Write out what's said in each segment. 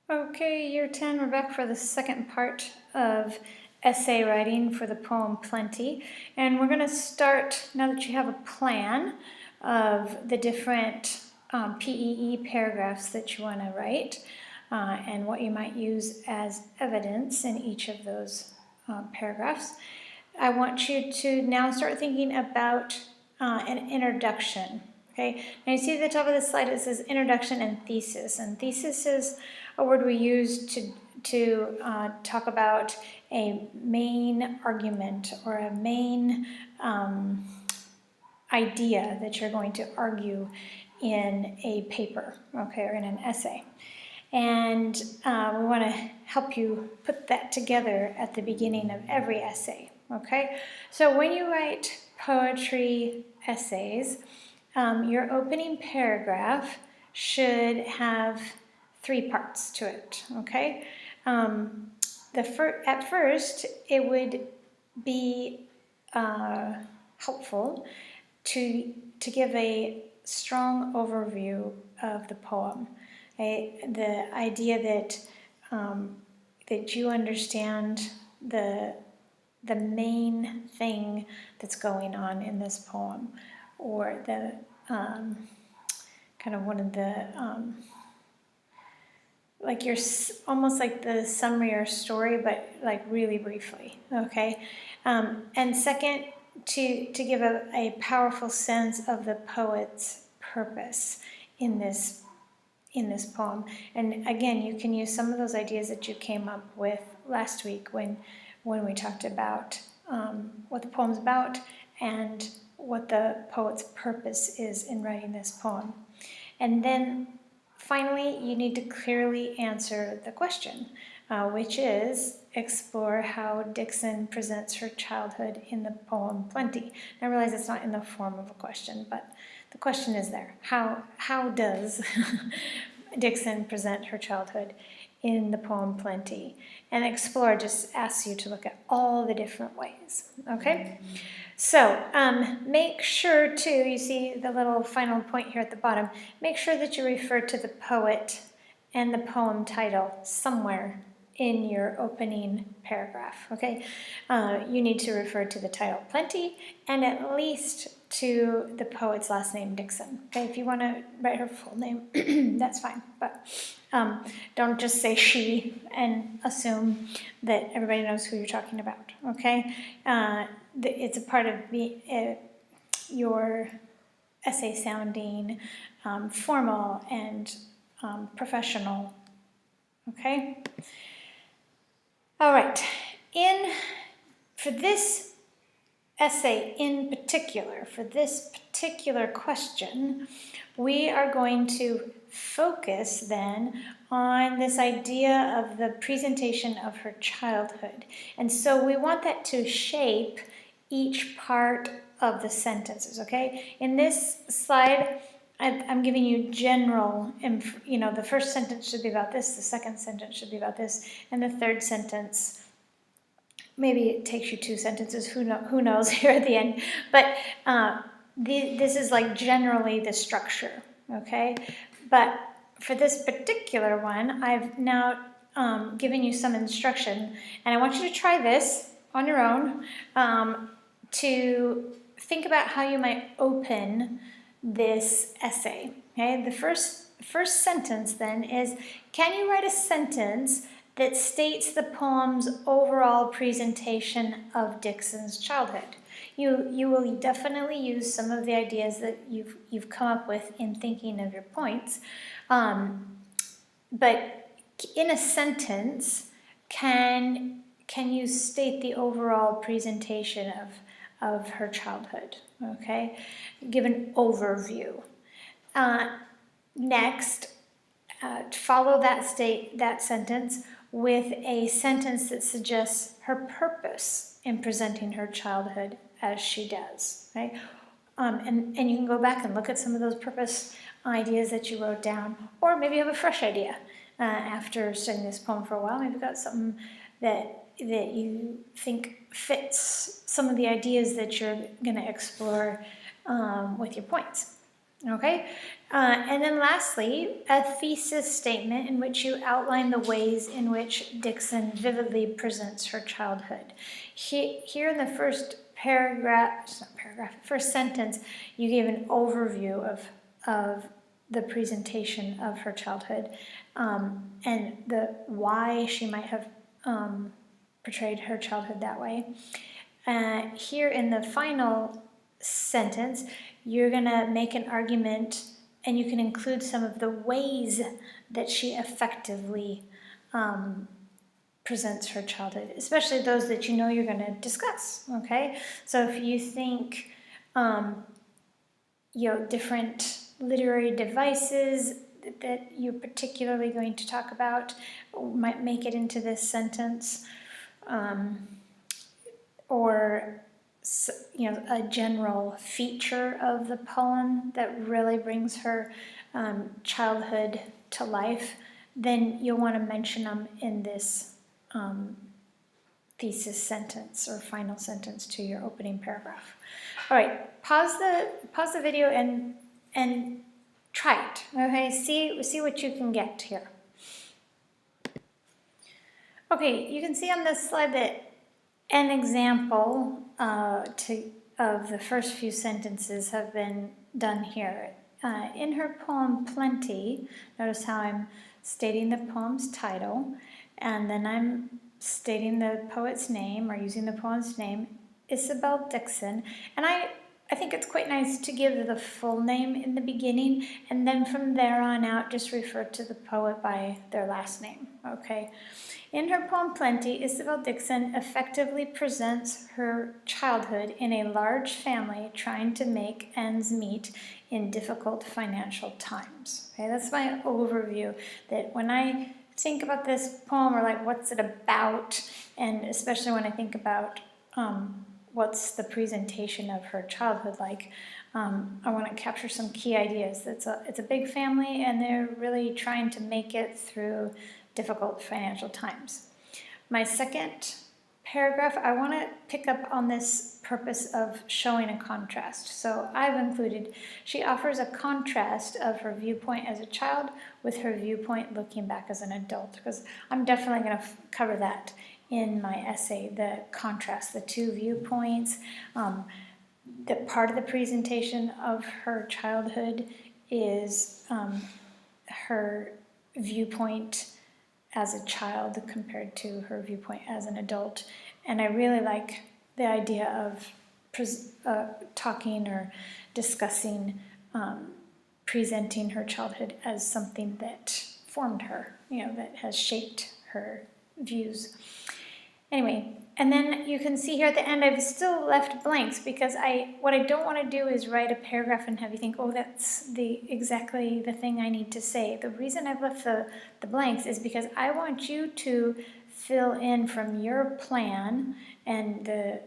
Okay, year 10, we're back for the second part of essay writing for the poem Plenty. And we're going to start, now that you have a plan of the different PEE paragraphs that you want to write and what you might use as evidence in each of those paragraphs, I want you to now start thinking about an introduction. Okay, now you see at the top of the slide it says introduction and thesis is a word we use to talk about a main argument or a main idea that you're going to in a paper, okay, or in an essay. And we want to help you put that together at the beginning of every essay, okay? So when you write poetry essays, your opening paragraph should have 3 parts to it, okay? At first, it would be helpful to give a strong overview of the poem. The idea that you understand the main thing that's going on in this poem, or the kind of one of the like your almost like the summary or story, but like really briefly, okay? And second, to give a powerful sense of the poet's purpose in this poem. And again, you can use some of those ideas that you came up with last week when we talked about what the poem's about and what the poet's purpose is in writing this poem. And then finally, you need to clearly answer the question, which is explore how Dixon presents her childhood in the poem Plenty. And I realize it's not in the form of a question, but the question is there. How does Dixon present her childhood in the poem Plenty? And explore just asks you to look at all the different ways, okay? So make sure to, you see the little final point here at the bottom, make sure that you refer to the poet and the poem title somewhere in your opening paragraph, okay? You need to refer to the title Plenty and at least to the poet's last name, Dixon, okay? If you want to write her full name, that's fine, but don't just say she and assume that everybody knows who you're talking about, okay? It's a part of your essay sounding formal and professional, okay? All right, for this essay in particular, for this particular question, we are going to focus then on this idea of the presentation of her childhood. And so we want that to shape each part of the sentences, okay? In this slide, I'm giving you general, the first sentence should be about this, the second sentence should be about this, and the third sentence, maybe it takes you 2 sentences, who knows here at the end, but this is like generally the structure, okay? But for this particular one, I've now given you some instruction, and I want you to try this on your own to think about how you might open this essay, okay? The first sentence then is, can you write a sentence that states the poem's overall presentation of Dixon's childhood? You will definitely use some of the ideas that you've come up with in thinking of your points, but in a sentence, can you state the overall presentation of her childhood? Okay, give an overview. Next, follow that sentence with a sentence that suggests her purpose in presenting her childhood as she does, right? And you can go back and look at some of those purpose ideas that you wrote down, or maybe you have a fresh idea after studying this poem for a while. Maybe you've got something that you think fits some of the ideas that you're going to explore with your points. Okay, and then lastly, a thesis statement in which you outline the ways in which Dixon vividly presents her childhood. Here in the first first sentence, you gave an overview of the presentation of her childhood, and the why she might have portrayed her childhood that way. Here in the final sentence, you're going to make an argument, and you can include some of the ways that she effectively presents her childhood, especially those that you know you're going to discuss. Okay, so if you think different literary devices that you're particularly going to talk about might make it into this sentence, or a general feature of the poem that really brings her childhood to life, then you'll want to mention them in this thesis sentence or final sentence to your opening paragraph. All right, pause the video and try it. Okay, see what you can get here. Okay, you can see on this slide that an example of the first few sentences have been done here. In her poem Plenty, notice how I'm stating the poem's title, and then I'm stating the poet's name, or using the poem's name, Isabel Dixon, and I think it's quite nice to give the full name in the beginning, and then from there on out just refer to the poet by their last name, okay? In her poem Plenty, Isabel Dixon effectively presents her childhood in a large family trying to make ends meet in difficult financial times. Okay, that's my overview, that when I think about this poem, or like what's it about, and especially when I think about what's the presentation of her childhood like, I want to capture some key ideas. It's a big family, and they're really trying to make it through difficult financial times. My second paragraph, I want to pick up on this purpose of showing a contrast. So I've included, she offers a contrast of her viewpoint as a child with her viewpoint looking back as an adult, because I'm definitely going to cover that in my essay, the contrast, the two viewpoints. The part of the presentation of her childhood is her viewpoint as a child compared to her viewpoint as an adult. And I really like the idea of talking or discussing, presenting her childhood as something that formed her, that has shaped her views. Anyway, and then you can see here at the end I've still left blanks, because what I don't want to do is write a paragraph and have you think, oh, that's exactly the thing I need to say. The reason I've left the blanks is because I want you to fill in from your plan and the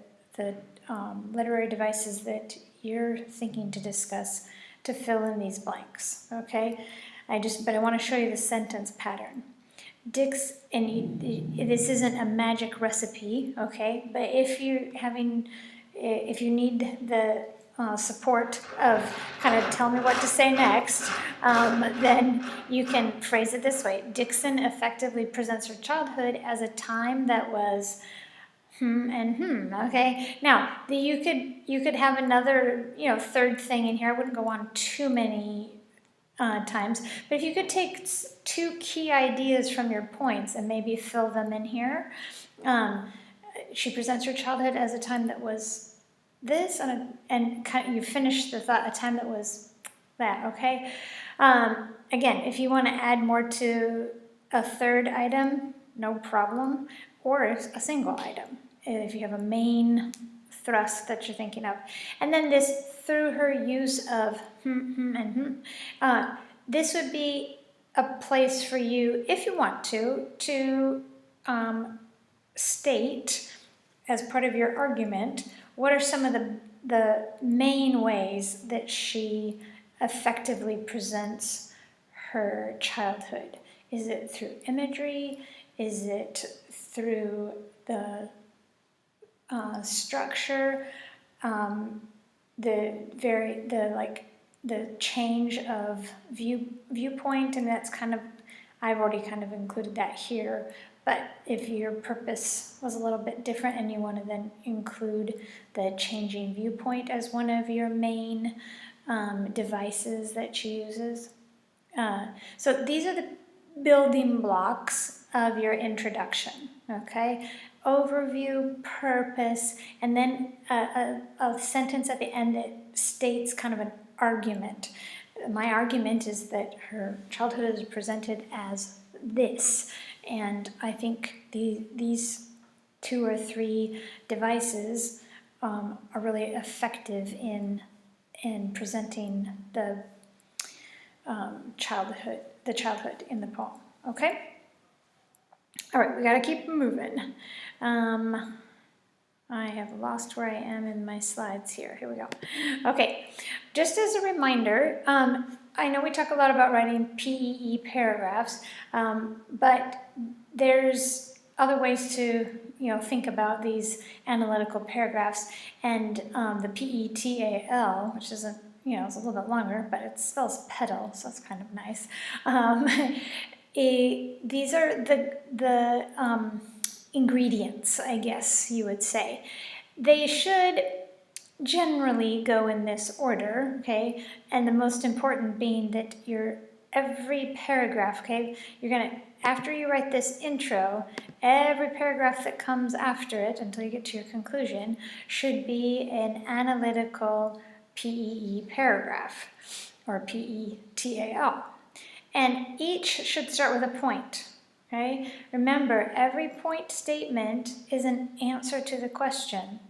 literary devices that you're thinking to discuss, to fill in these blanks, okay? But I want to show you the sentence pattern. And this isn't a magic recipe, okay? But if you need the support of kind of tell me what to say next, then you can phrase it this way. Dixon effectively presents her childhood as a time that was okay? Now, you could have another, third thing in here. I wouldn't go on too many times, but if you could take two key ideas from your points and maybe fill them in here. She presents her childhood as a time that was this, and you finish the thought, a time that was that, okay? Again, if you want to add more to a third item, no problem, or a single item, if you have a main thrust that you're thinking of. And then this, through her use of this would be a place for you, if you want to state as part of your argument, what are some of the main ways that she effectively presents her childhood? Is it through imagery? Is it through the the change of viewpoint, and that's kind of, I've already kind of included that here. But if your purpose was a little bit different and you want to then include the changing viewpoint as one of your main devices that she uses. So these are the building blocks of your introduction, okay? Overview, purpose, and then a sentence at the end that states kind of an argument. My argument is that her childhood is presented as this, and I think these 2 or 3 devices are really effective in presenting the childhood in the poem. Okay. All right, we got to keep moving. I have lost where I am in my slides here. Here we go. Okay, just as a reminder, I know we talk a lot about writing PEE paragraphs, but there's other ways to think about these analytical paragraphs, and the PETAL, which isn't it's a little bit longer, but it spells pedal, so it's kind of nice. These are the ingredients, I guess you would say. They should generally go in this order, okay? And the most important being that every paragraph, okay, you're gonna, after you write this intro, every paragraph that comes after it until you get to your conclusion should be an analytical PEE paragraph, or PETAL. And each should start with a point, okay? Remember, every point statement is an answer to the question.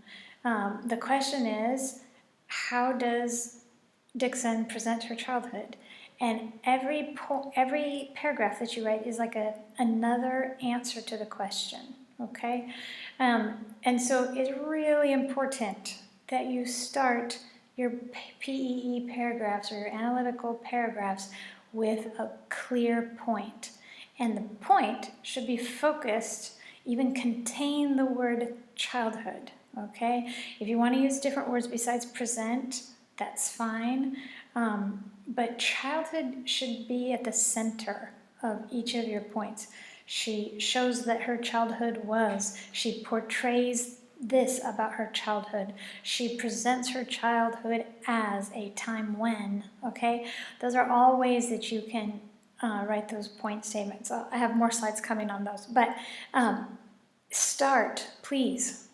The question is, how does Dixon present her childhood? And every paragraph that you write is like another answer to the question, okay? And so it's really important that you start your PEE paragraphs or your analytical paragraphs with a clear point. And the point should be focused, even contain the word childhood, okay? If you want to use different words besides present, that's fine. But childhood should be at the center of each of your points. She shows that her childhood was. She portrays this about her childhood. She presents her childhood as a time when, okay? Those are all ways that you can write those point statements. I have more slides coming on those, but please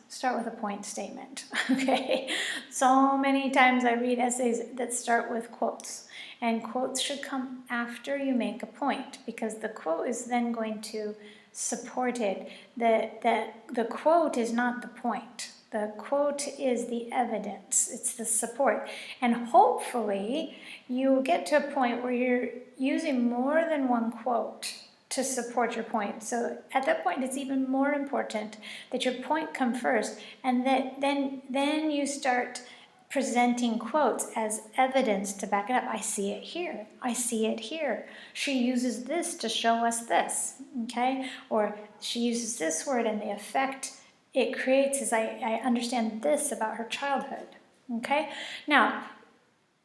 start with a point statement, okay? So many times I read essays that start with quotes, and quotes should come after you make a point, because the quote is then going to support it. The quote is not the point. The quote is the evidence. It's the support. And hopefully you will get to a point where you're using more than one quote to support your point. So at that point, it's even more important that your point come first, and that then you start presenting quotes as evidence to back it up. I see it here. I see it here. She uses this to show us this, okay? Or she uses this word, and the effect it creates is I understand this about her childhood, okay? Now,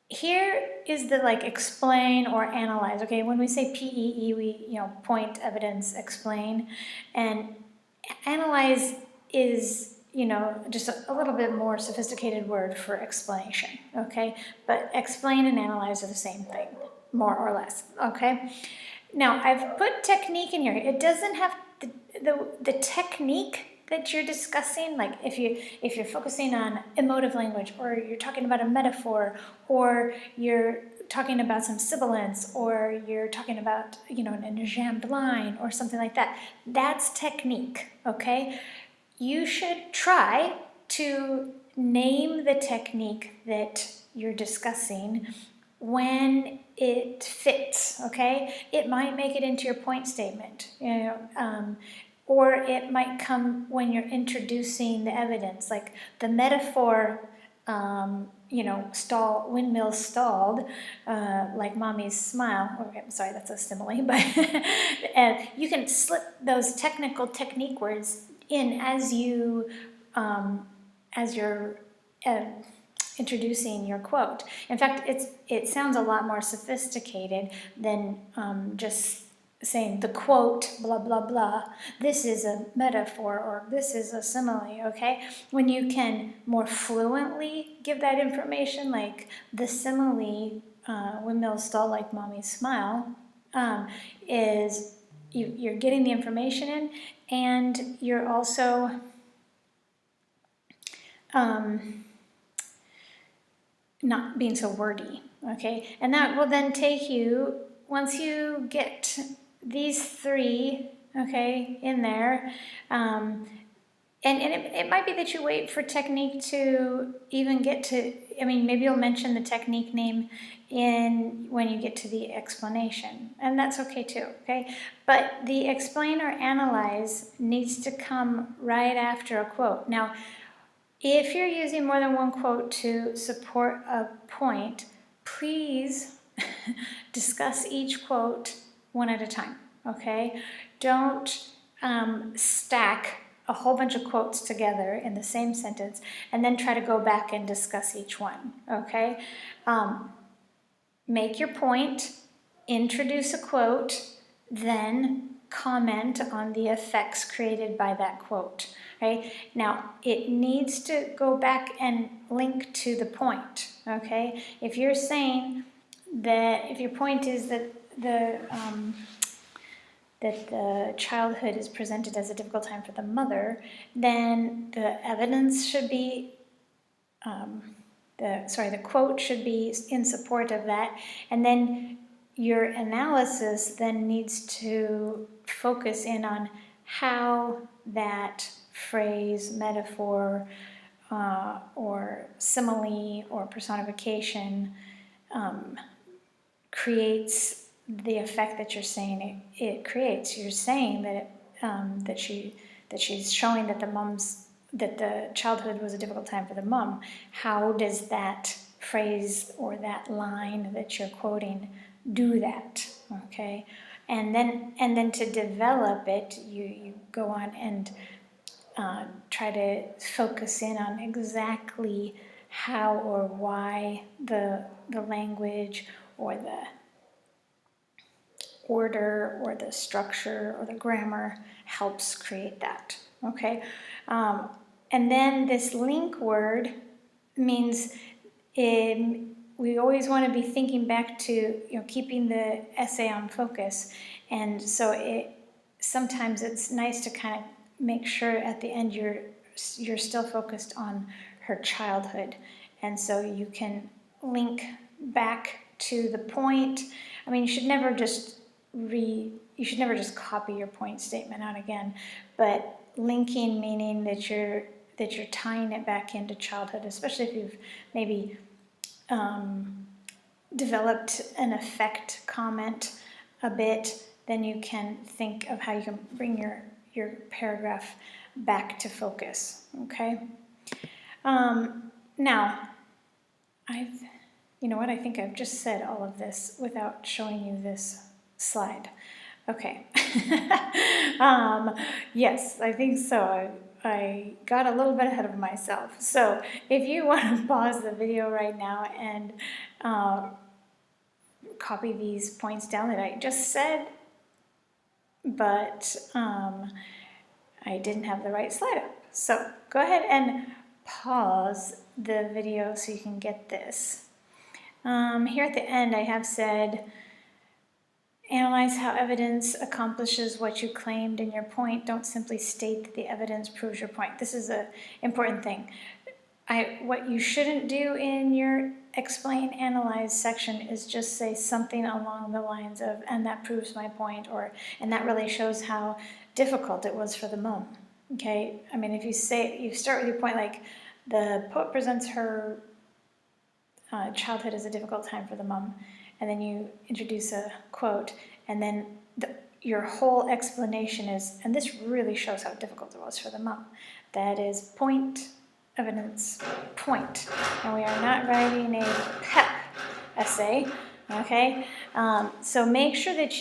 here is the explain or analyze, okay? When we say PEE, we, point, evidence, explain, and analyze is, just a little bit more sophisticated word for explanation, okay? But explain and analyze are the same thing, more or less, okay? Now, I've put technique in here. It doesn't have the technique that you're discussing, like if you're focusing on emotive language, or you're talking about a metaphor, or you're talking about some sibilance, or you're talking about, an jammed line or something like that, that's technique, okay? You should try to name the technique that you're discussing when it fits, okay? It might make it into your point statement, or it might come when you're introducing the evidence, like the metaphor, windmill stalled, like mommy's smile. Okay, I'm sorry, that's a simile, but and you can slip those technical technique words in as you're introducing your quote. In fact, it sounds a lot more sophisticated than just saying the quote, blah, blah, blah, this is a metaphor or this is a simile, okay? When you can more fluently give that information, like the simile, windmills stall like mommy's smile, is you're getting the information in, and you're also not being so wordy, okay? And that will then take you, once you get these three, okay, in there, and it might be that you wait for technique to even get to, I mean, maybe you'll mention the technique name when you get to the explanation, and that's okay too, okay? But the explain or analyze needs to come right after a quote. Now, if you're using more than one quote to support a point, please discuss each quote one at a time, okay? Don't stack a whole bunch of quotes together in the same sentence and then try to go back and discuss each one, okay? Make your point, introduce a quote, then comment on the effects created by that quote. Right? Now, it needs to go back and link to the point, okay? If you're saying that, if your point is that the childhood is presented as a difficult time for the mother, then the evidence should be, the quote should be in support of that, and then your analysis then needs to focus in on how that phrase, metaphor, or simile or personification creates the effect that you're saying it creates. You're saying that that she's showing that the childhood was a difficult time for the mom. How does that phrase or that line that you're quoting do that? Okay, and then to develop it, you go on and try to focus in on exactly how or why the language or the order or the structure or the grammar helps create that, okay? And then this link word means we always want to be thinking back to, keeping the essay on focus. And so sometimes it's nice to kind of make sure at the end you're still focused on her childhood, and so you can link back to the point. I mean, you should never just copy your point statement out again, but linking meaning that you're tying it back into childhood, especially if you've maybe developed an effect comment a bit, then you can think of how you can bring your paragraph back to focus, okay? Now, I think I've just said all of this without showing you this slide. Okay. Yes, I think so. I got a little bit ahead of myself. So if you want to pause the video right now and copy these points down that I just said, but I didn't have the right slide up. So go ahead and pause the video so you can get this. Here at the end I have said, analyze how evidence accomplishes what you claimed in your point. Don't simply state that the evidence proves your point. This is an important thing. What you shouldn't do in your explain, analyze section is just say something along the lines of, and that proves my point, or, and that really shows how difficult it was for the mom. Okay? I mean, if you start with your point like, the poet presents her childhood as a difficult time for the mom, and then you introduce a quote, and then your whole explanation is, and this really shows how difficult it was for the mom. That is point, evidence, point. And we are not writing a pep essay, okay? So make sure that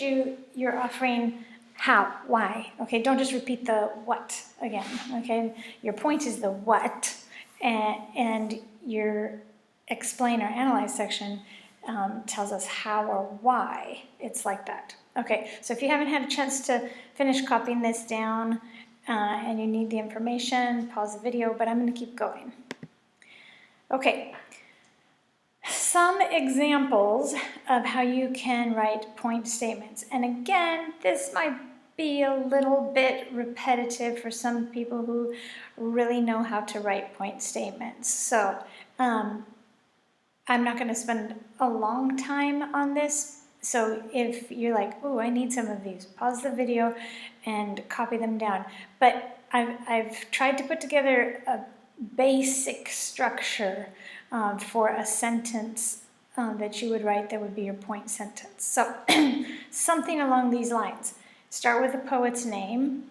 you're offering how, why, okay? Don't just repeat the what again, okay? Your point is the what, and you're explain or analyze section tells us how or why it's like that. Okay, so if you haven't had a chance to finish copying this down and you need the information, pause the video, but I'm going to keep going. Okay, some examples of how you can write point statements. And again, this might be a little bit repetitive for some people who really know how to write point statements. So I'm not going to spend a long time on this. So if you're like, oh, I need some of these, pause the video and copy them down. But I've tried to put together a basic structure for a sentence that you would write that would be your point sentence. So something along these lines. Start with the poet's name,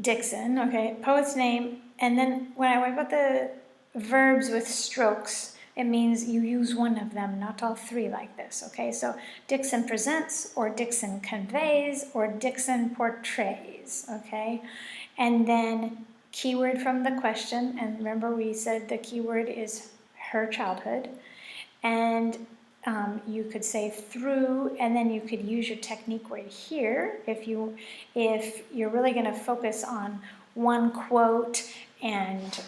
Dixon, okay, poet's name, and then when I write about the verbs with strokes, it means you use one of them, not all three like this, okay? So Dixon presents, or Dixon conveys, or Dixon portrays, okay? And then keyword from the question, and remember we said the keyword is her childhood, and you could say through, and then you could use your technique right here if you're really going to focus on one quote, and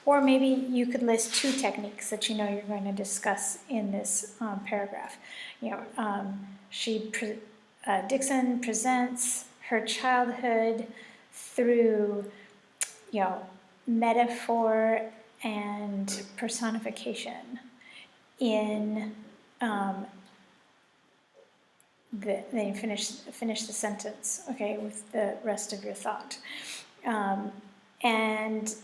or maybe you could list two techniques that you know you're going to discuss in this paragraph. You know, Dixon presents her childhood through, you know, metaphor and personification in then you finish the sentence, okay, with the rest of your thought. And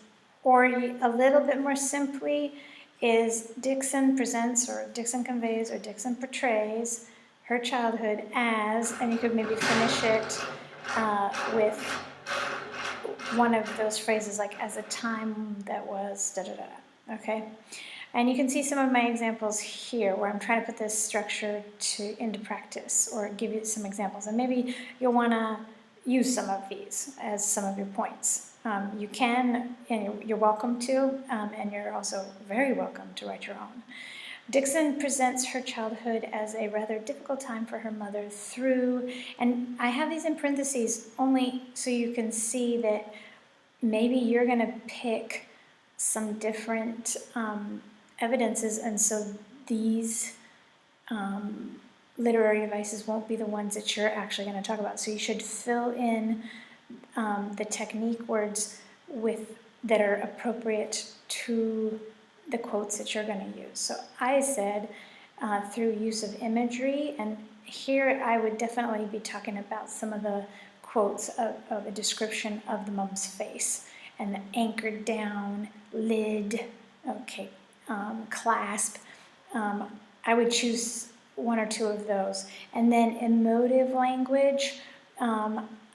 or a little bit more simply is Dixon presents, or Dixon conveys, or Dixon portrays her childhood as, and you could maybe finish it with one of those phrases like as a time that was da-da-da, okay? And you can see some of my examples here where I'm trying to put this structure into practice or give you some examples. And maybe you'll want to use some of these as some of your points. You can, and you're welcome to, and you're also very welcome to write your own. Dixon presents her childhood as a rather difficult time for her mother through, and I have these in parentheses only so you can see that maybe you're going to pick some different evidences, and so these literary devices won't be the ones that you're actually going to talk about. So you should fill in the technique words that are appropriate to the quotes that you're going to use. So I said through use of imagery, and here I would definitely be talking about some of the quotes of a description of the mom's face, and the anchored down, lid, okay, clasp. I would choose one or two of those. And then emotive language,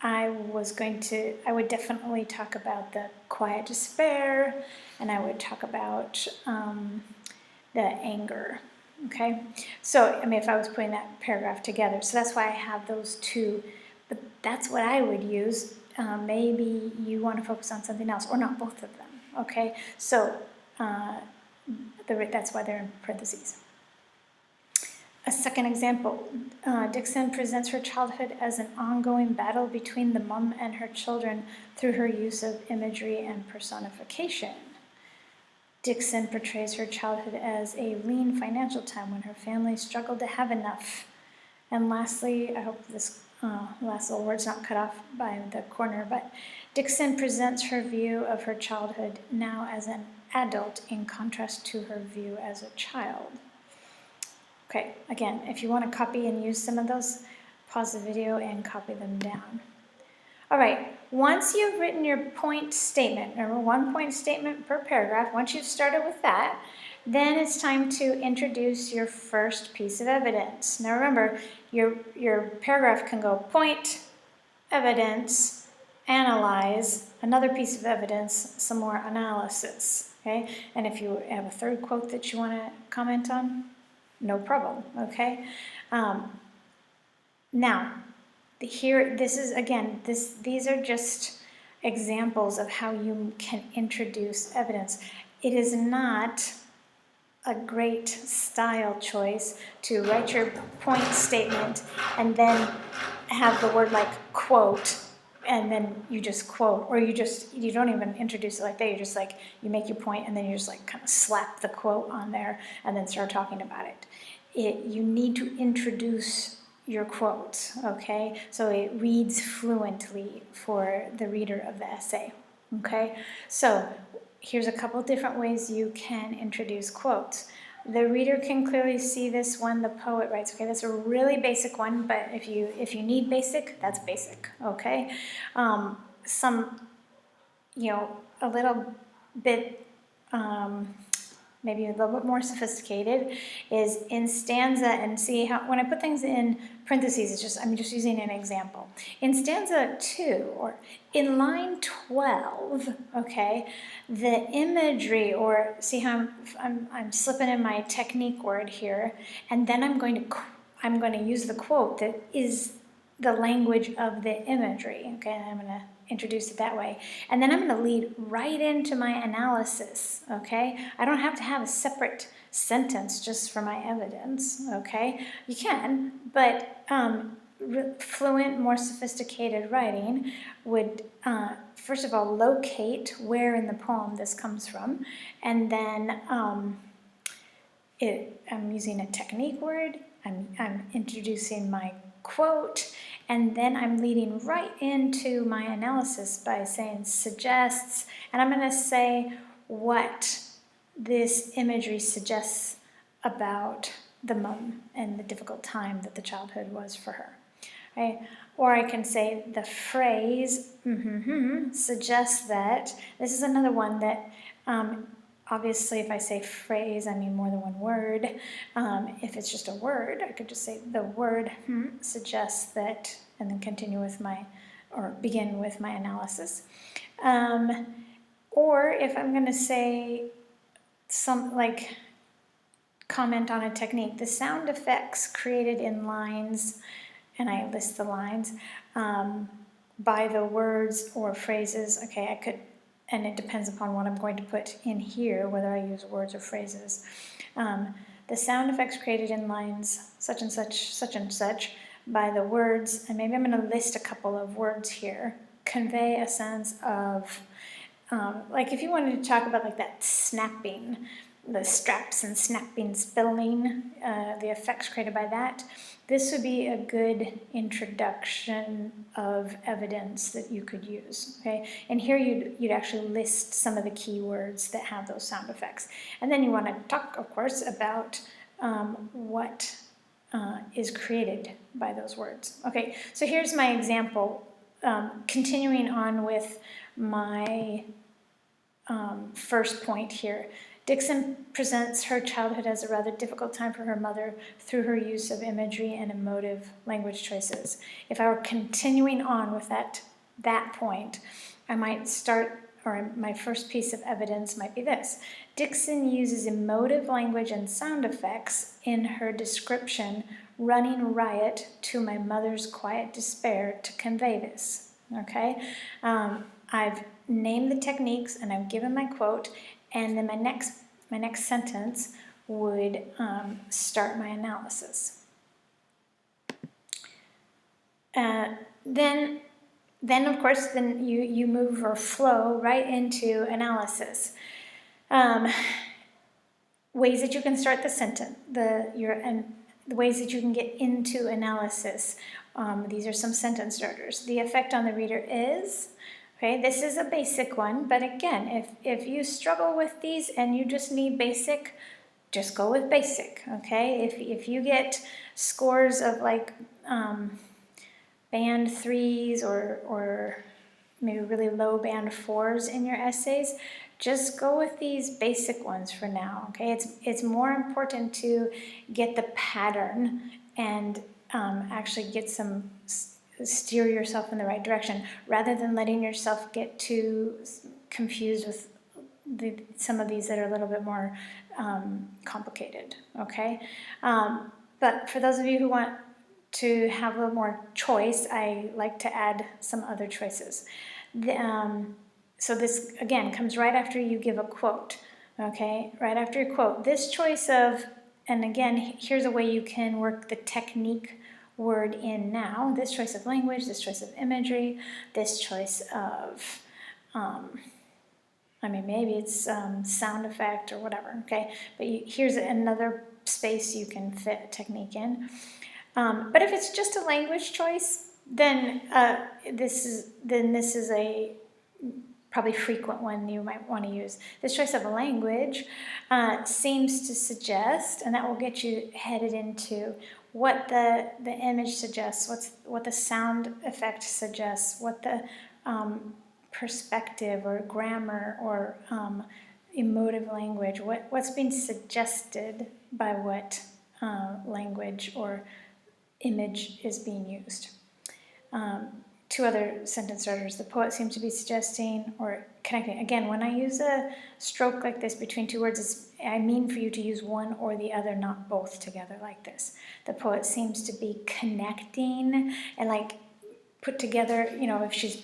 I would definitely talk about the quiet despair, and I would talk about the anger, okay? So, I mean, if I was putting that paragraph together, so that's why I have those two, but that's what I would use. Maybe you want to focus on something else, or not both of them, okay? So, that's why they're in parentheses. A second example, Dixon presents her childhood as an ongoing battle between the mom and her children through her use of imagery and personification. Dixon portrays her childhood as a lean financial time when her family struggled to have enough. And lastly, I hope this last little word's not cut off by the corner, but Dixon presents her view of her childhood now as an adult in contrast to her view as a child. Okay, again, if you want to copy and use some of those, pause the video and copy them down. All right, once you've written your point statement, remember 1 point statement per paragraph, once you've started with that, then it's time to introduce your first piece of evidence. Now remember, your paragraph can go point, evidence, analyze, another piece of evidence, some more analysis, okay? And if you have a third quote that you want to comment on, no problem, okay? Now, here, this is, again, these are just examples of how you can introduce evidence. it is not a great style choice to write your point statement and then have the word like quote, and then you just quote, or you don't even introduce it like that. You just like, you make your point and then you just like kind of slap the quote on there and then start talking about it. You need to introduce your quotes, okay? So it reads fluently for the reader of the essay, okay? So here's a couple different ways you can introduce quotes. The reader can clearly see this one, the poet writes. Okay, that's a really basic one, but if you need basic, that's basic, okay? Some, a little bit, maybe a little bit more sophisticated is in stanza, and see how, when I put things in parentheses, I'm just using an example. In stanza 2, or in line 12, okay, the imagery, or see how I'm slipping in my technique word here, and then I'm going to use the quote that is the language of the imagery, okay, and I'm going to introduce it that way. And then I'm going to lead right into my analysis, okay? I don't have to have a separate sentence just for my evidence, okay? You can, but fluent, more sophisticated writing would, first of all, locate where in the poem this comes from, and then I'm using a technique word, I'm introducing my quote, and then I'm leading right into my analysis by saying suggests, and I'm going to say what this imagery suggests about the mom and the difficult time that the childhood was for her. Right? Or I can say the phrase suggests that. This is another one that obviously, if I say phrase, I mean more than one word. If it's just a word, I could just say the word suggests that, and then continue with begin with my analysis. Or if I'm going to say comment on a technique, the sound effects created in lines, and I list the lines, by the words or phrases, okay, I could, and it depends upon what I'm going to put in here, whether I use words or phrases. The sound effects created in lines, such and such, by the words, and maybe I'm going to list a couple of words here, convey a sense of, like if you wanted to talk about like that snapping, the straps and snapping, spilling, the effects created by that, this would be a good introduction of evidence that you could use, okay? And here you'd actually list some of the keywords that have those sound effects. And then you want to talk, of course, about what is created by those words. Okay, so here's my example, continuing on with my first point here. Dixon presents her childhood as a rather difficult time for her mother through her use of imagery and emotive language choices. If I were continuing on with that point, I might start, or my first piece of evidence might be this. Dixon uses emotive language and sound effects in her description, running riot to my mother's quiet despair, to convey this, okay? I've named the techniques and I've given my quote, and then my next sentence would start my analysis. Then of course, you move or flow right into analysis. Ways that you can start the sentence, the ways that you can get into analysis. These are some sentence starters. The effect on the reader is. Okay, this is a basic one, but again, if you struggle with these and you just need basic, just go with basic, okay? If you get scores of like band 3s or maybe really low band 4s in your essays, just go with these basic ones for now, okay? It's more important to get the pattern and actually get steer yourself in the right direction, rather than letting yourself get too confused with some of these that are a little bit more complicated, okay? But for those of you who want to have a little more choice, I like to add some other choices. So this, again, comes right after you give a quote, okay, right after your quote. This choice of, and again, here's a way you can work the technique word in now. This choice of language, this choice of imagery, this choice of, I mean, maybe it's sound effect or whatever, okay? But here's another space you can fit technique in. But if it's just a language choice, then this is a probably frequent one you might want to use. This choice of a language seems to suggest, and that will get you headed into what the image suggests, what the sound effect suggests, what the perspective or grammar or emotive language, what's being suggested by what language or image is being used. Two other sentence starters. The poet seems to be suggesting or connecting. Again, when I use a stroke like this between two words, I mean for you to use one or the other, not both together like this. The poet seems to be connecting and like put together, if she's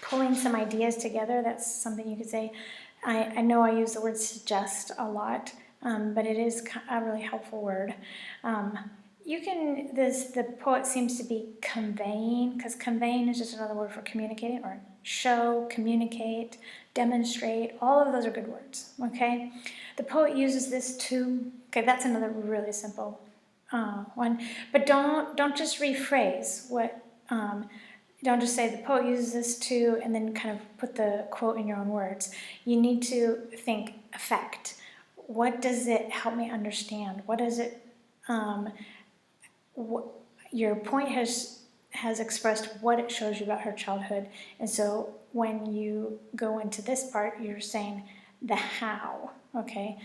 pulling some ideas together, that's something you could say. I know I use the word suggest a lot, but it is a really helpful word. The poet seems to be conveying, because conveying is just another word for communicating, or show, communicate, demonstrate, all of those are good words, okay? The poet uses this to, okay, that's another really simple one, but don't just rephrase what, don't just say the poet uses this to, and then kind of put the quote in your own words. You need to think effect. What does it help me understand? What does it, your point has expressed what it shows you about her childhood, and so when you go into this part, you're saying the how, okay?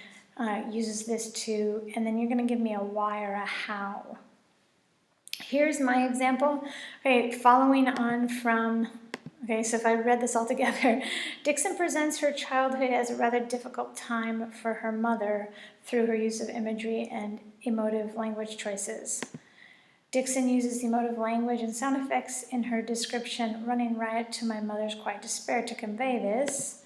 Uses this to, and then you're going to give me a why or a how. Here's my example. Okay, following on from, okay, so if I read this all together, Dixon presents her childhood as a rather difficult time for her mother through her use of imagery and emotive language choices. Dixon uses emotive language and sound effects in her description, running riot to my mother's quiet despair, to convey this.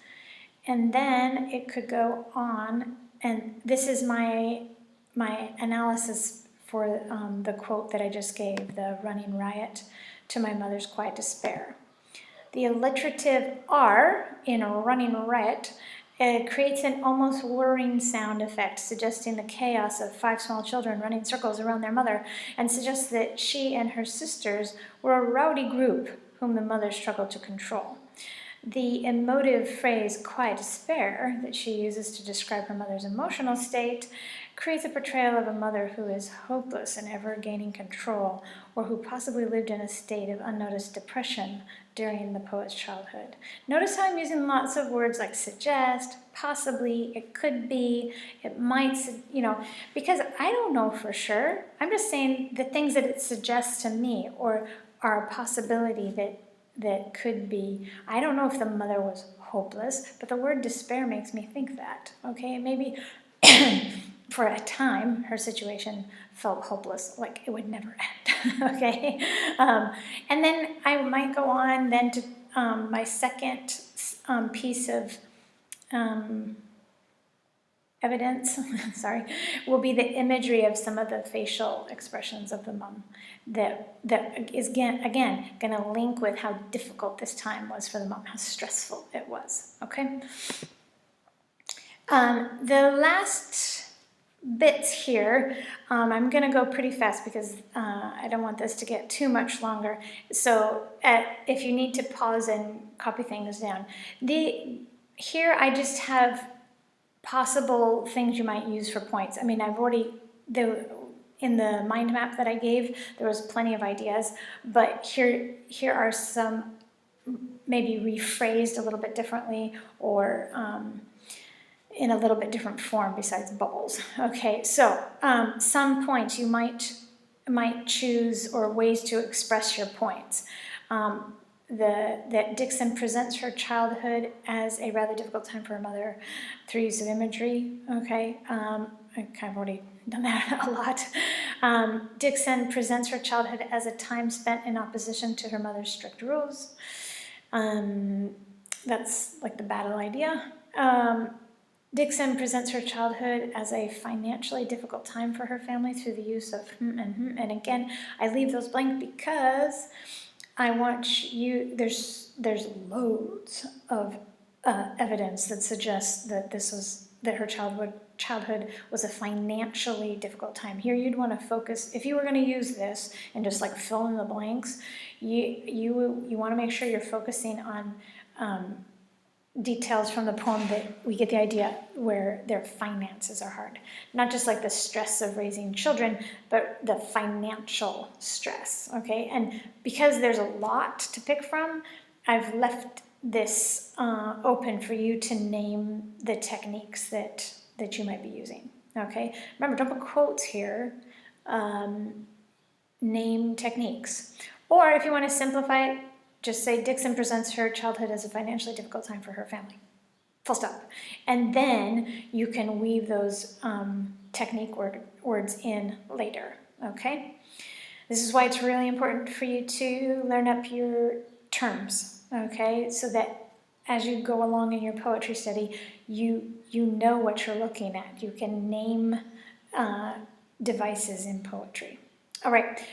And then it could go on, and this is my analysis for the quote that I just gave, the running riot to my mother's quiet despair. The alliterative R in a running riot creates an almost whirring sound effect, suggesting the chaos of 5 small children running circles around their mother, and suggests that she and her sisters were a rowdy group whom the mother struggled to control. The emotive phrase quiet despair that she uses to describe her mother's emotional state creates a portrayal of a mother who is hopeless and ever gaining control, or who possibly lived in a state of unnoticed depression during the poet's childhood. Notice how I'm using lots of words like suggest, possibly, it could be, it might, because I don't know for sure. I'm just saying the things that it suggests to me, or are a possibility that could be. I don't know if the mother was hopeless, but the word despair makes me think that, okay? Maybe for a time, her situation felt hopeless, like it would never end, okay? And then I might go on then to my second piece of evidence, sorry, will be the imagery of some of the facial expressions of the mom that is, again going to link with how difficult this time was for the mom, how stressful it was, okay? The last bits here, I'm going to go pretty fast because I don't want this to get too much longer. So if you need to pause and copy things down. Here I just have possible things you might use for points. I mean, I've already, in the mind map that I gave, there was plenty of ideas, but here are some maybe rephrased a little bit differently, or in a little bit different form besides bubbles. Okay, so some points you might choose, or ways to express your points. That Dixon presents her childhood as a rather difficult time for her mother through use of imagery. Okay, I kind of already done that a lot. Dixon presents her childhood as a time spent in opposition to her mother's strict rules. That's like the battle idea. Dixon presents her childhood as a financially difficult time for her family through the use of and again, I leave those blank because I want you, there's loads of evidence that suggests that that her childhood was a financially difficult time. Here you'd want to focus, if you were going to use this and just like fill in the blanks, you want to make sure you're focusing on details from the poem that we get the idea where their finances are hard. Not just like the stress of raising children, but the financial stress, okay? And because there's a lot to pick from, I've left this open for you to name the techniques that you might be using, okay? Remember, don't put quotes here. Name techniques. Or if you want to simplify it, just say Dixon presents her childhood as a financially difficult time for her family. Full stop. And then you can weave those technique words in later, okay? This is why it's really important for you to learn up your terms, okay? So that as you go along in your poetry study, you know what you're looking at. You can name devices in poetry. All right.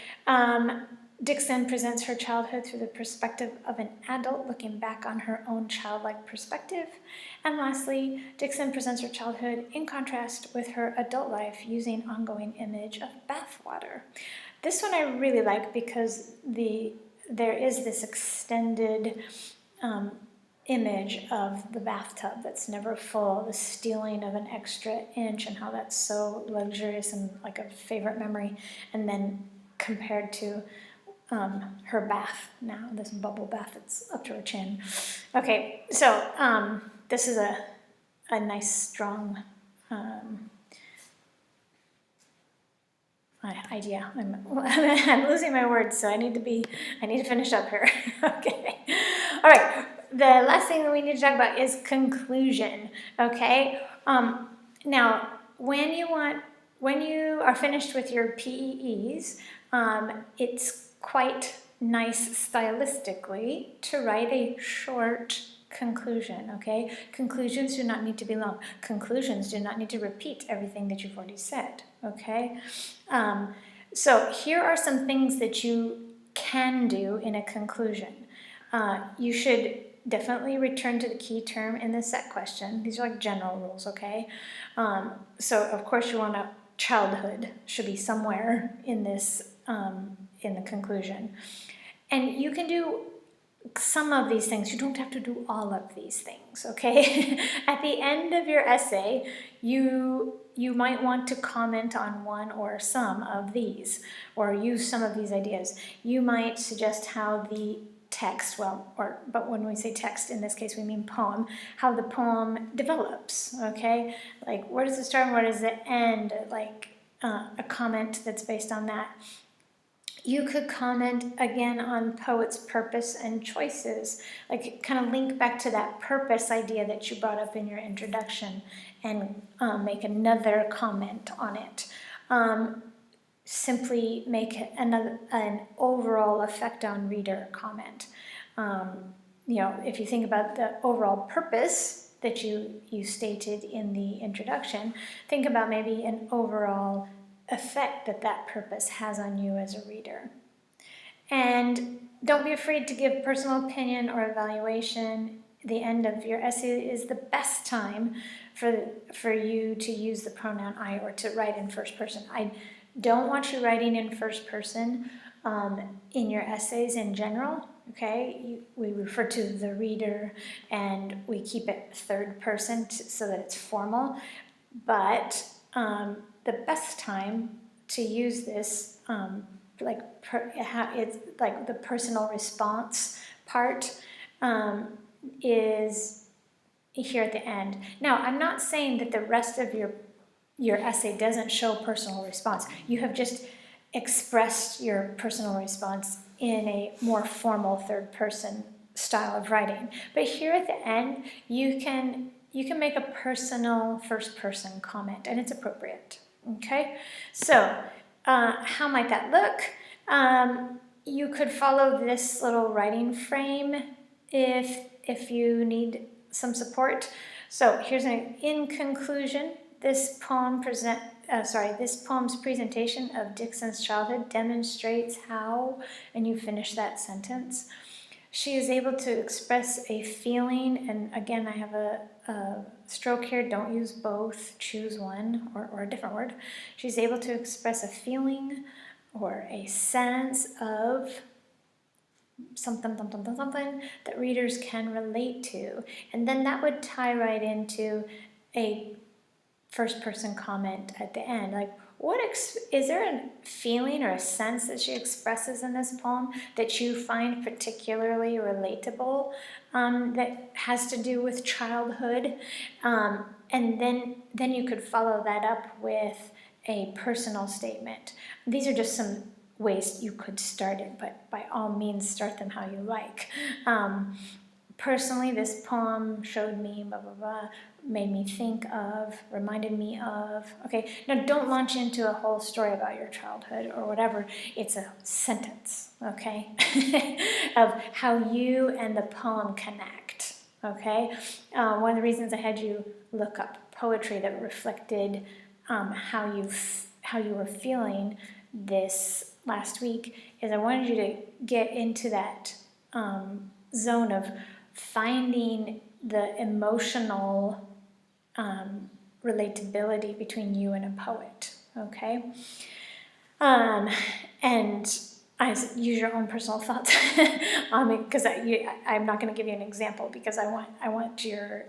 Dixon presents her childhood through the perspective of an adult looking back on her own childlike perspective. And lastly, Dixon presents her childhood in contrast with her adult life using ongoing image of bathwater. This one I really like because there is this extended image of the bathtub that's never full, the stealing of an extra inch and how that's so luxurious and like a favorite memory, and then compared to her bath now, this bubble bath that's up to her chin. Okay, so this is a nice, strong idea. I'm losing my words, so I need to finish up here. Okay, all right. The last thing that we need to talk about is conclusion. Okay, now when you are finished with your PEEs, it's quite nice stylistically to write a short conclusion, okay? Conclusions do not need to be long. Conclusions do not need to repeat everything that you've already said, okay? So here are some things that you can do in a conclusion. You should definitely return to the key term in the set question. These are like general rules, okay? So of course you want to, childhood should be somewhere in this, in the conclusion. And you can do some of these things. You don't have to do all of these things, okay? At the end of your essay, you might want to comment on one or some of these, or use some of these ideas. You might suggest how the text, but when we say text, in this case we mean poem, how the poem develops, okay? Like, where does it start and where does it end? Like, a comment that's based on that. You could comment again on poet's purpose and choices, like kind of link back to that purpose idea that you brought up in your introduction and make another comment on it. Simply make an overall effect on reader comment. If you think about the overall purpose that you stated in the introduction, think about maybe an overall effect that purpose has on you as a reader. And don't be afraid to give personal opinion or evaluation. The end of your essay is the best time for you to use the pronoun I or to write in first person. I don't want you writing in first person in your essays in general, okay? We refer to the reader and we keep it third person so that it's formal, but the best time to use this, it's like the personal response part is here at the end. Now, I'm not saying that the rest of your essay doesn't show personal response. You have just expressed your personal response in a more formal third person style of writing. But here at the end, you can make a personal first person comment, and it's appropriate. Okay, so how might that look? You could follow this little writing frame if you need some support. So here's in conclusion, this poem's presentation of Dixon's childhood demonstrates how, and you finish that sentence, she is able to express a feeling, and again, I have a stroke here, don't use both, choose one or a different word. She's able to express a feeling or a sense of something that readers can relate to. And then that would tie right into a first person comment at the end, like, is there a feeling or a sense that she expresses in this poem that you find particularly relatable, that has to do with childhood? And then you could follow that up with a personal statement. These are just some ways you could start it, but by all means start them how you like. Personally, this poem showed me blah blah blah, made me think of, reminded me of. Okay, now don't launch into a whole story about your childhood or whatever. It's a sentence, okay, of how you and the poem connect. Okay, one of the reasons I had you look up poetry that reflected how you were feeling this last week is I wanted you to get into that zone of finding the emotional relatability between you and a poet, okay? And I use your own personal thoughts on it, because I'm not going to give you an example because I want your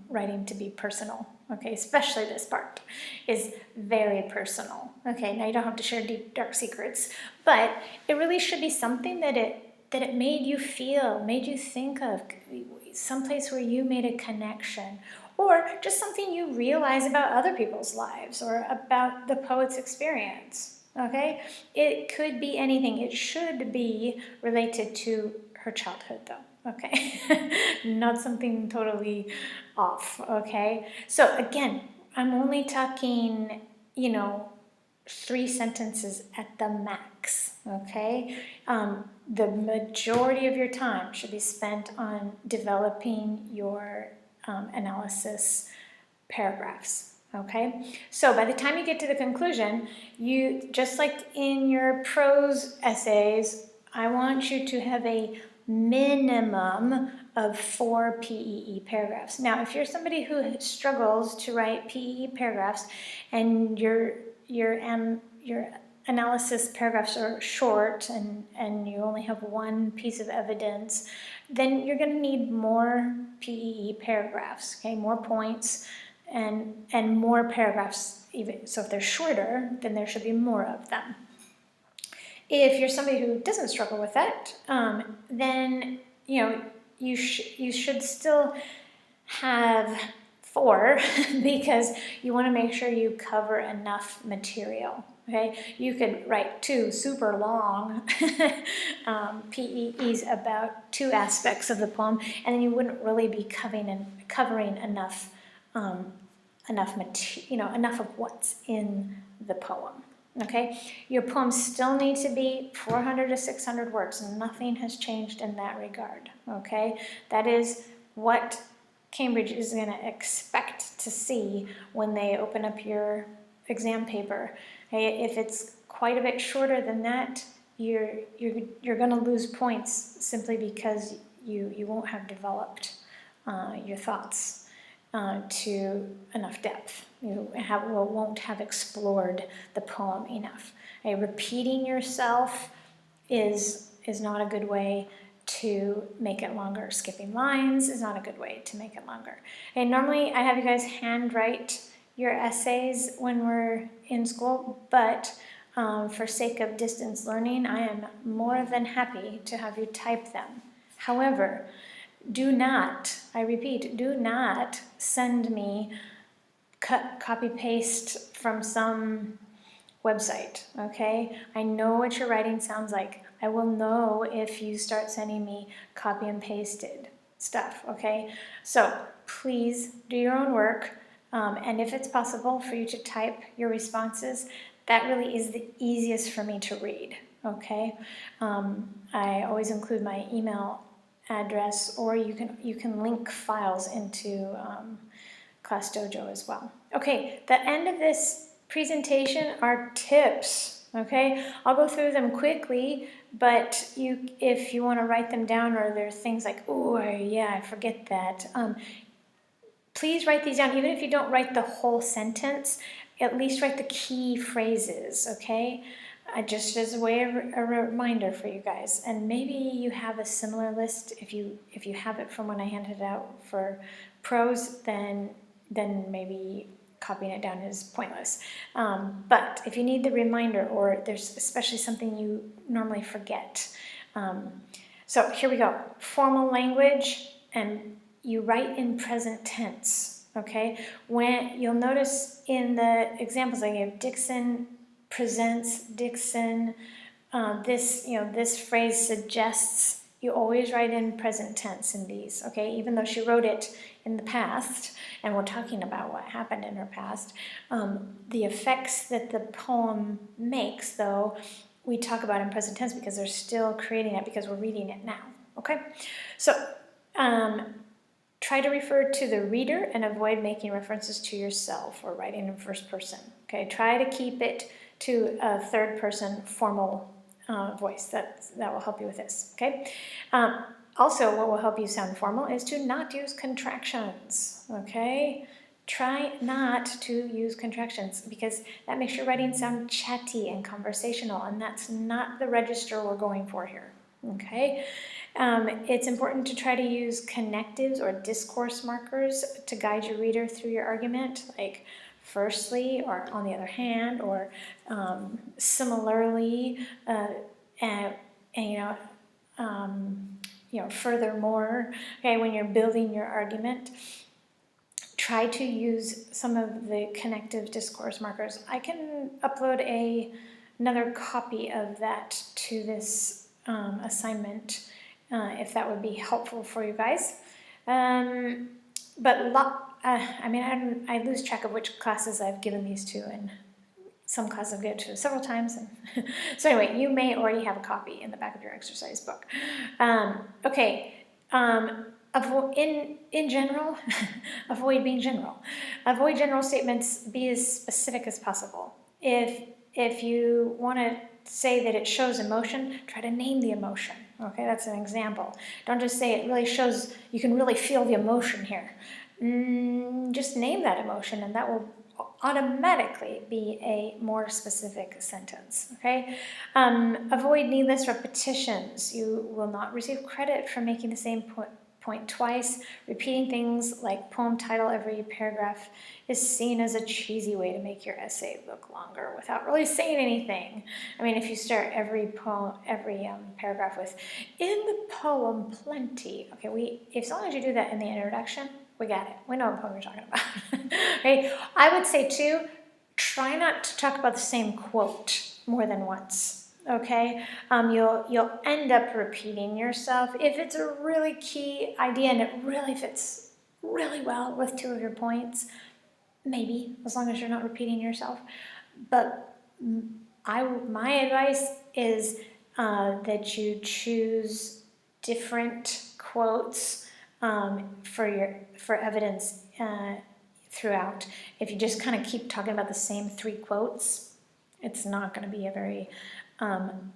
writing to be personal, okay? Especially this part is very personal, okay? Now you don't have to share deep, dark secrets, but it really should be something that it made you feel, made you think of, someplace where you made a connection, or just something you realize about other people's lives or about the poet's experience, okay? It could be anything. It should be related to her childhood, though, okay? Not something totally off, okay? So again, I'm only talking, 3 sentences at the max, okay? The majority of your time should be spent on developing your analysis paragraphs, okay? So by the time you get to the conclusion, you, just like in your prose essays, I want you to have a minimum of 4 PEE paragraphs. Now, if you're somebody who struggles to write PEE paragraphs and your analysis paragraphs are short and you only have 1 piece of evidence, then you're going to need more PEE paragraphs, okay, more points and more paragraphs even. So if they're shorter, then there should be more of them. If you're somebody who doesn't struggle with that, then you should still have 4 because you want to make sure you cover enough material. Okay, you could write 2 super long PEEs about 2 aspects of the poem, and then you wouldn't really be covering enough enough of what's in the poem. Okay, your poems still need to be 400 to 600 words. Nothing has changed in that regard. Okay, that is what Cambridge is going to expect to see when they open up your exam paper. Okay, if it's quite a bit shorter than that, you're going to lose points simply because you won't have developed your thoughts to enough depth. You won't have explored the poem enough. Okay, repeating yourself is not a good way to make it longer. Skipping lines is not a good way to make it longer. And normally I have you guys handwrite your essays when we're in school, but for sake of distance learning, I am more than happy to have you type them. However, do not, I repeat, do not send me copy paste from some website, okay? I know what your writing sounds like. I will know if you start sending me copy and pasted stuff, okay? So please do your own work, and if it's possible for you to type your responses, that really is the easiest for me to read, okay? I always include my email address, or you can link files into Class Dojo as well. Okay, the end of this presentation are tips. Okay, I'll go through them quickly, but if you want to write them down, or there are things like, oh yeah, I forget that, please write these down. Even if you don't write the whole sentence, at least write the key phrases, okay? Just as a way of a reminder for you guys. And maybe you have a similar list. If you have it from when I handed it out for prose, then maybe copying it down is pointless. But if you need the reminder, or there's especially something you normally forget. So here we go. Formal language, and you write in present tense, okay? When you'll notice in the examples I gave, Dixon presents, Dixon, this phrase suggests, you always write in present tense in these, okay? Even though she wrote it in the past, and we're talking about what happened in her past, the effects that the poem makes, though, we talk about in present tense because they're still creating it because we're reading it now, okay? So, try to refer to the reader and avoid making references to yourself or writing in first person, okay? Try to keep it to a third person formal voice. That will help you with this, okay? Also, what will help you sound formal is to not use contractions, okay? Try not to use contractions because that makes your writing sound chatty and conversational, and that's not the register we're going for here, okay? It's important to try to use connectives or discourse markers to guide your reader through your argument, like firstly, or on the other hand, or similarly, and furthermore. Okay, when you're building your argument, try to use some of the connective discourse markers. I can upload another copy of that to this assignment if that would be helpful for you guys. I lose track of which classes I've given these to, and some classes I've given to several times. And so anyway, you may already have a copy in the back of your exercise book. In general, avoid being general. Avoid general statements. Be as specific as possible. If you want to say that it shows emotion, try to name the emotion. Okay, that's an example. Don't just say it really shows, you can really feel the emotion here. Just name that emotion, and that will automatically be a more specific sentence, okay? Avoid needless repetitions. You will not receive credit for making the same point twice. Repeating things like poem title every paragraph is seen as a cheesy way to make your essay look longer without really saying anything. I mean, if you start every paragraph with, in the poem plenty, okay, as long as you do that in the introduction, we got it. We know what poem you're talking about. Okay? I would say too, try not to talk about the same quote more than once. Okay, you'll end up repeating yourself. If it's a really key idea and it really fits really well with two of your points, maybe, as long as you're not repeating yourself. But my advice is that you choose different quotes for evidence throughout. If you just kind of keep talking about the same three quotes, it's not going to be a very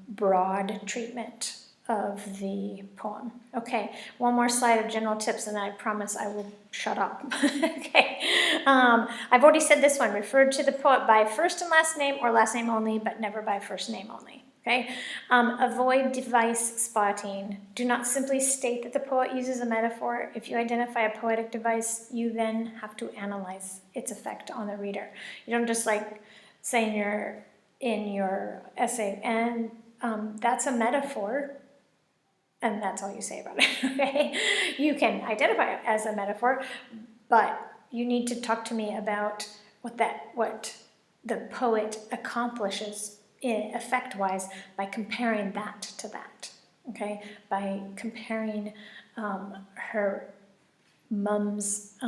broad treatment of the poem. Okay, one more slide of general tips, and then I promise I will shut up. Okay, I've already said this one. Refer to the poet by first and last name, or last name only, but never by first name only. Okay, avoid device spotting. Do not simply state that the poet uses a metaphor. If you identify a poetic device, you then have to analyze its effect on the reader. You don't just like say in your essay, and that's a metaphor, and that's all you say about it, okay? You can identify it as a metaphor, but you need to talk to me about what the poet accomplishes effect-wise by comparing that to that, okay? By comparing her mom's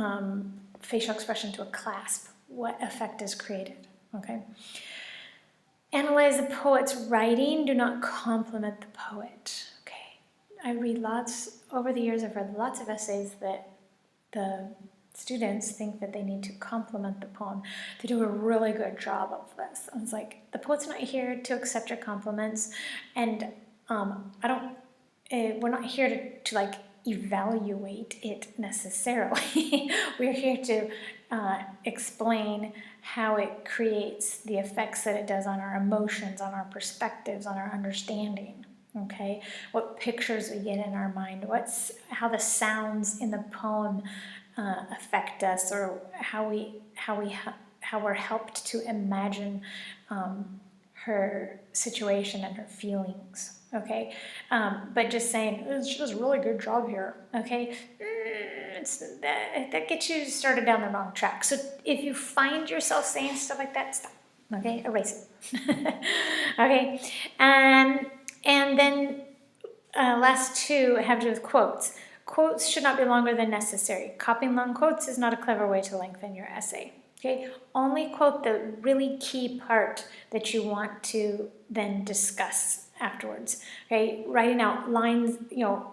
facial expression to a clasp, what effect is created, okay? Analyze the poet's writing, do not compliment the poet, okay? read lots, over the years I've read lots of essays that the students think that they need to compliment the poem. They do a really good job of this. I was like, the poet's not here to accept your compliments, and we're not here to like evaluate it necessarily. We're here to explain how it creates the effects that it does on our emotions, on our perspectives, on our understanding. Okay, what pictures we get in our mind, how the sounds in the poem affect us, or how we're helped to imagine her situation and her feelings. Okay, but just saying she does a really good job here. Okay, that gets you started down the wrong track. So if you find yourself saying stuff like that, stop. Okay, erase it. Okay, and then last two have to do with quotes. Quotes should not be longer than necessary. Copying long quotes is not a clever way to lengthen your essay. Okay, only quote the really key part that you want to then discuss afterwards. Okay, writing out lines,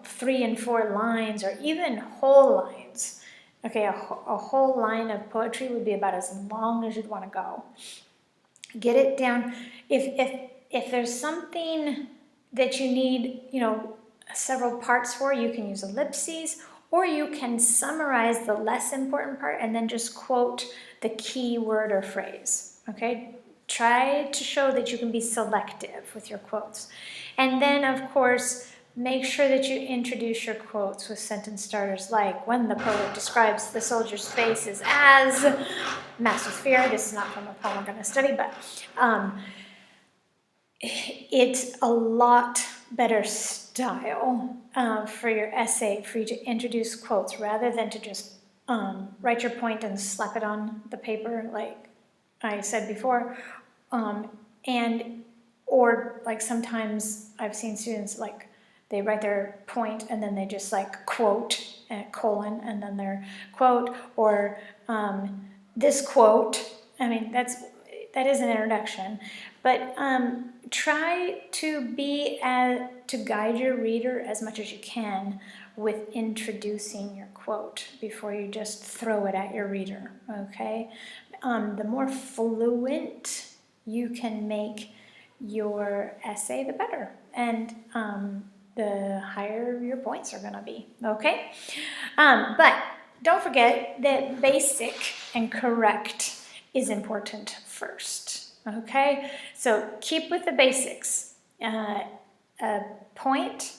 3 and 4 lines, or even whole lines. Okay, a whole line of poetry would be about as long as you'd want to go. Get it down. If there's something that you need, several parts for, you can use ellipses, or you can summarize the less important part and then just quote the key word or phrase. Okay, try to show that you can be selective with your quotes. And then, of course, make sure that you introduce your quotes with sentence starters like, when the poet describes the soldier's faces as masked with fear. This is not from a poem we're going to study, but it's a lot better style for your essay for you to introduce quotes rather than to just write your point and slap it on the paper like I said before. Or like sometimes I've seen students like they write their point and then they just like quote colon and then their quote, or this quote. I mean, that is an introduction, but try to guide your reader as much as you can with introducing your quote before you just throw it at your reader. Okay, the more fluent you can make your essay, the better, and the higher your points are going to be. Okay, but don't forget that basic and correct is important first. Okay, so keep with the basics. A point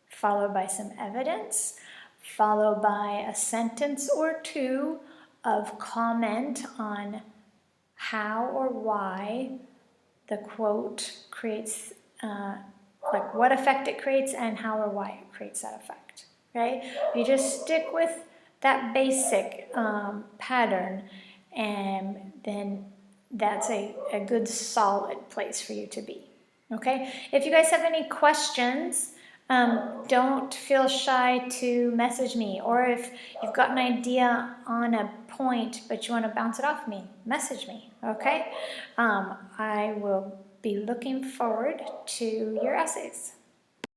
followed by some evidence, followed by a sentence or two of comment on how or why the quote creates, like what effect it creates and how or why it creates that effect. Okay, if you just stick with that basic pattern, and then that's a good solid place for you to be. Okay, if you guys have any questions, don't feel shy to message me, or if you've got an idea on a point but you want to bounce it off me, message me. Okay, I will be looking forward to your essays.